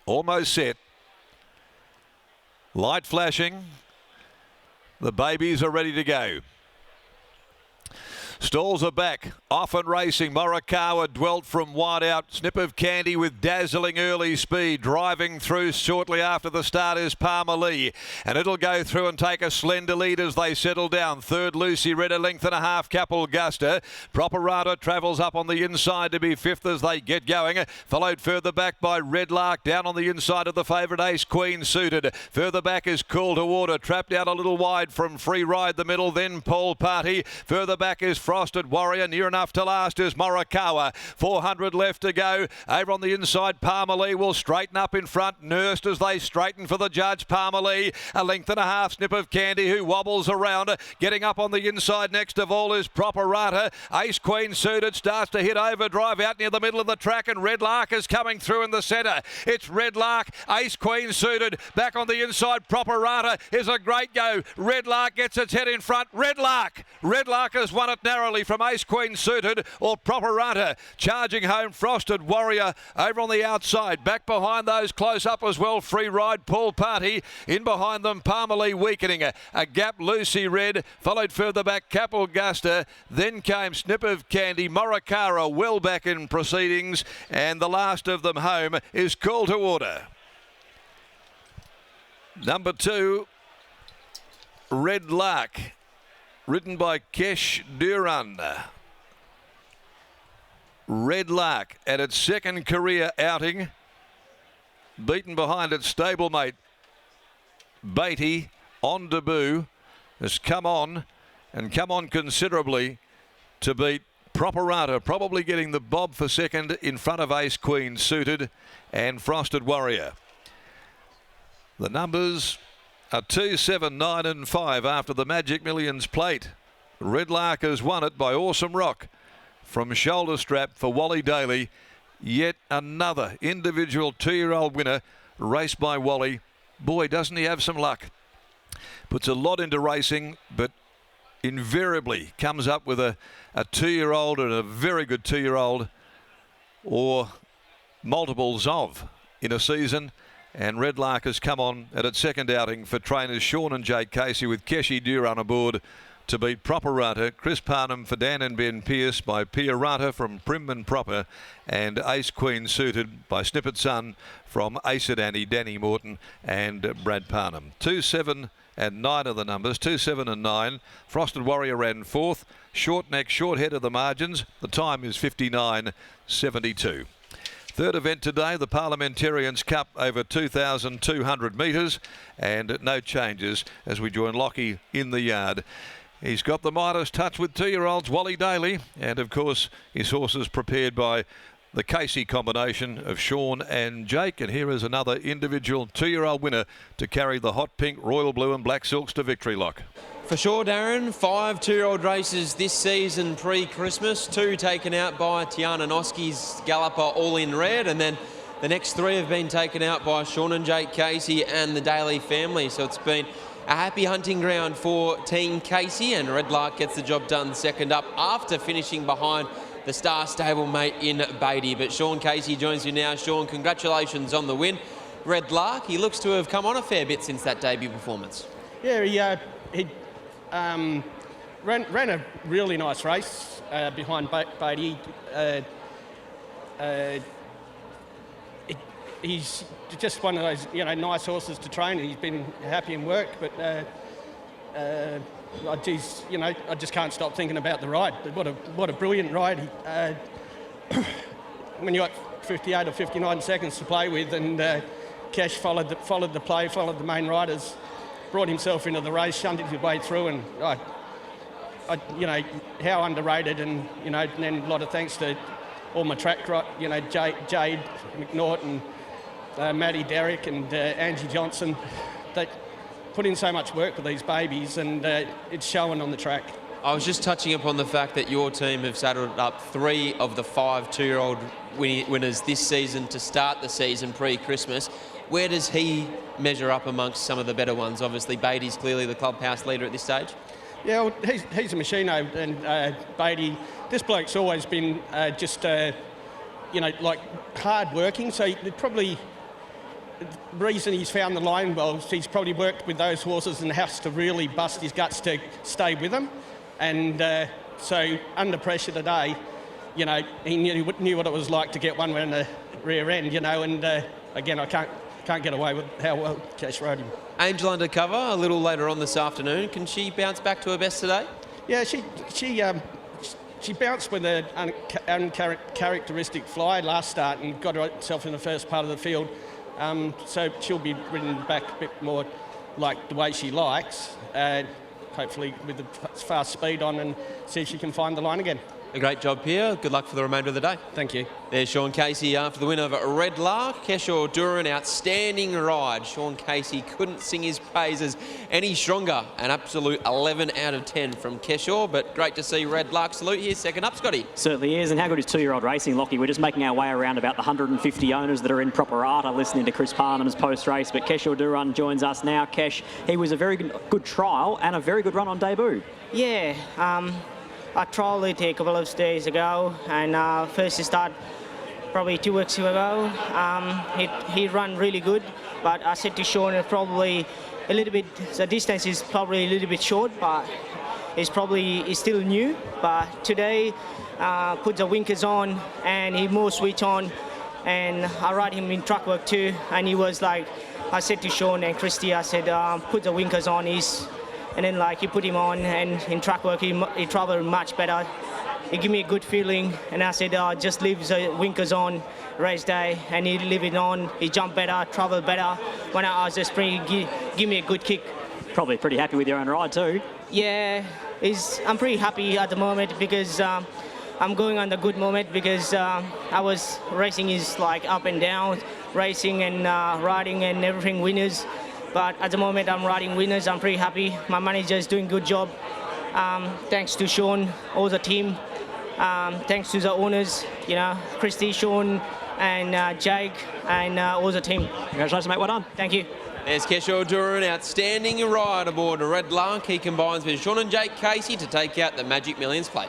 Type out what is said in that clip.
Almost set. Light flashing. The babies are ready to go. Stalls are back, off and racing. Morikawa dwelt from wide out. Snip of Candy with dazzling early speed. Driving through shortly after the start is Palmer Lee. And it'll go through and take a slender lead as they settle down. Third, Lucy Red, a length and a half. Capel Gusta. Properata travels up on the inside to be fifth as they get going. Followed further back by Red Lark. Down on the inside of the favourite Ace Queen Suited. Further back is Call to Water. Trapped out a little wide from Free Ride the middle. Then Pole Party. Further back is Frosted Warrior. Near enough to last is Morikawa. 400 left to go. Over on the inside, Palmer Lee will straighten up in front. Nursed as they straighten for the judge. Palmer Lee, a length and a half. Snip of Candy who wobbles around. Getting up on the inside next of all is Properata. Ace Queen Suited starts to hit overdrive out near the middle of the track, and Red Lark is coming through in the centre. It's Red Lark, Ace Queen Suited. Back on the inside, Properata is a great go. Red Lark gets its head in front. Red Lark has won it narrowly from Ace Queen Suited or Properata. Charging home, Frosted Warrior over on the outside. Back behind those close up as well, Free Ride, Paul Party. In behind them, Palmer Lee weakening. A gap, Lucy Red. Followed further back, Capel Gusta. Then came Snip of Candy. Morikawa well back in proceedings. And the last of them home is Call to Order. Number 2, Red Lark, ridden by Kesh Duran. Red Lark at its second career outing, beaten behind its stablemate Beatty on debut, has come on considerably to beat Properata, probably getting the bob for second in front of Ace Queen Suited and Frosted Warrior. The numbers are 2, 7, 9 and 5 after the Magic Millions plate. Red Lark has won it by Awesome Rock from shoulder strap for Wally Daly. Yet another individual 2-year-old winner raced by Wally. Boy, doesn't he have some luck. Puts a lot into racing, but invariably comes up with a 2-year-old and a very good 2-year-old or multiples of in a season. And Red Lark has come on at its second outing for trainers Sean and Jake Casey with Keshi Duran aboard to beat Properata. Chris Parnham for Dan and Ben Pearce by Piarata from Prim and Proper, and Ace Queen Suited by Snippet Son from Ace and Annie, Danny Morton and Brad Parnham. 2, 7 and 9 are the numbers. 2, 7 and 9. Frosted Warrior ran fourth. Short neck, short head of the margins. The time is 59.72. Third event today, the Parliamentarians Cup over 2,200 metres, and no changes as we join Lockie in the yard. He's got the Midas touch with 2-year-olds Wally Daly, and of course his horses prepared by the Casey combination of Sean and Jake. And here is another individual 2-year-old winner to carry the hot pink, royal blue and black silks to victory, Lock. For sure, Darren. 5 2-year-old races this season pre-Christmas. 2 taken out by Tiana Noski's Galloper All in Red, and then the next 3 have been taken out by Sean and Jake Casey and the Daly family. So it's been a happy hunting ground for Team Casey, and Red Lark gets the job done second up after finishing behind the star stablemate in Beatty. But Sean Casey joins you now. Sean, congratulations on the win. Red Lark, he looks to have come on a fair bit since that debut performance. Yeah, he ran a really nice race behind Beatty. He's just one of those, nice horses to train. He's been happy in work, but I just can't stop thinking about the ride. What a brilliant ride! When you got 58 or 59 seconds to play with, and Cash followed the play, followed the main riders, brought himself into the race, shunted his way through, and how underrated, and then a lot of thanks to all my track, Jade McNaught and Maddie Derrick and Angie Johnson. They put in so much work for these babies, and it's showing on the track. I was just touching upon the fact that your team have saddled up 3 of the 5 2-year-old winners this season to start the season pre-Christmas. Where does he measure up amongst some of the better ones? Obviously, Beatty's clearly the clubhouse leader at this stage. Yeah, well, he's a machine, and Beatty, this bloke's always been hard working, so probably the reason he's found the line well is he's probably worked with those horses and has to really bust his guts to stay with them. And so under pressure today, you know, he knew what it was like to get one around the rear end, you know, and again, I can't get away with how well Cash rode him. Angel Undercover a little later on this afternoon. Can she bounce back to her best today? Yeah, she bounced with an uncharacteristic fly last start and got herself in the first part of the field. So she'll be ridden back a bit more like the way she likes, hopefully with the fast speed on, and see if she can find the line again. A great job, Pierre. Good luck for the remainder of the day. Thank you. There's Sean Casey after the win over Red Lark. Keshaw Duran, outstanding ride. Sean Casey couldn't sing his praises any stronger. An absolute 11 out of 10 from Keshaw, but great to see Red Lark salute here. Second up, Scotty. Certainly is, and how good is two-year-old racing, Lockie? We're just making our way around about the 150 owners that are in Properata listening to Chris Parnham's post-race, but Keshaw Duran joins us now. Kesh, he was a very good trial and a very good run on debut. Yeah, I trialled it a couple of days ago, and first start probably 2 weeks ago. He ran really good, but I said to Sean probably a little bit, the distance is probably a little bit short, but it's still new. But today, put the winkers on, and he more switch on, and I ride him in track work too, and he was like, I said to Sean and Christy, I said, put the winkers on, and then like he put him on, and in track work he traveled much better. He gave me a good feeling, and I said just leave the winkers on race day, and he leave it on. He jumped better, traveled better. When I was just give me a good kick. Probably pretty happy with your own ride too. Yeah, I'm pretty happy at the moment because I'm going on the good moment because I was racing is like up and down, racing and riding and everything winners. But at the moment, I'm riding winners. I'm pretty happy. My manager is doing a good job. Thanks to Sean, all the team. Thanks to the owners, you know, Christy, Sean, and Jake, and all the team. Congratulations, mate. Well done. Thank you. There's Keshaw Duran, outstanding ride aboard a Red Lark. He combines with Sean and Jake Casey to take out the Magic Millions plate.